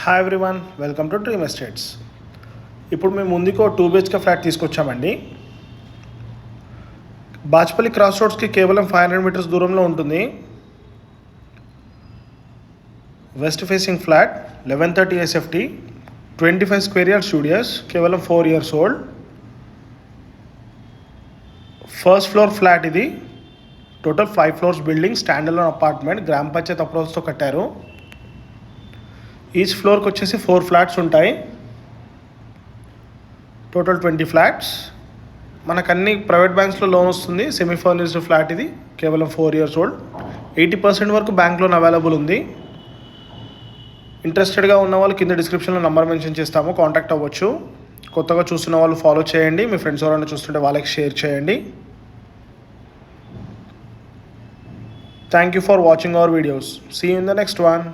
Hi everyone, welcome to dream estates. ఇప్పుడు మేము ముందుకు 2 BHK ఫ్లాట్ తీసుకొచ్చామండి. బాచ్పల్లి క్రాస్ రోడ్స్కి కేవలం 500 మీటర్స్ దూరంలో ఉంటుంది. West facing flat, 1130 SFT, 25 square yard studios, కేవలం 4 years old. First floor flat ఇది. Total 5 floors building, stand alone apartment, gram panchayat అప్రూవల్స్తో కట్టారు. ఈచ్ ఫ్లోర్కి వచ్చేసి 4 flats ఉంటాయి. Total 20 flats. మనకు అన్ని ప్రైవేట్ బ్యాంక్స్లో లోన్ వస్తుంది. సెమీ ఫర్నిష్డ్ ఫ్లాట్ ఇది, కేవలం 4 years ఓల్డ్. 80% వరకు బ్యాంక్ లోన్ అవైలబుల్ ఉంది. ఇంట్రెస్టెడ్గా ఉన్న వాళ్ళు కింద డిస్క్రిప్షన్లో నెంబర్ మెన్షన్ చేస్తాము, కాంటాక్ట్ అవ్వచ్చు. కొత్తగా చూస్తున్న వాళ్ళు ఫాలో చేయండి. మీ ఫ్రెండ్స్ ఎవరైనా చూస్తుంటే వాళ్ళకి షేర్ చేయండి. Thank you for watching our videos. See you in the next one.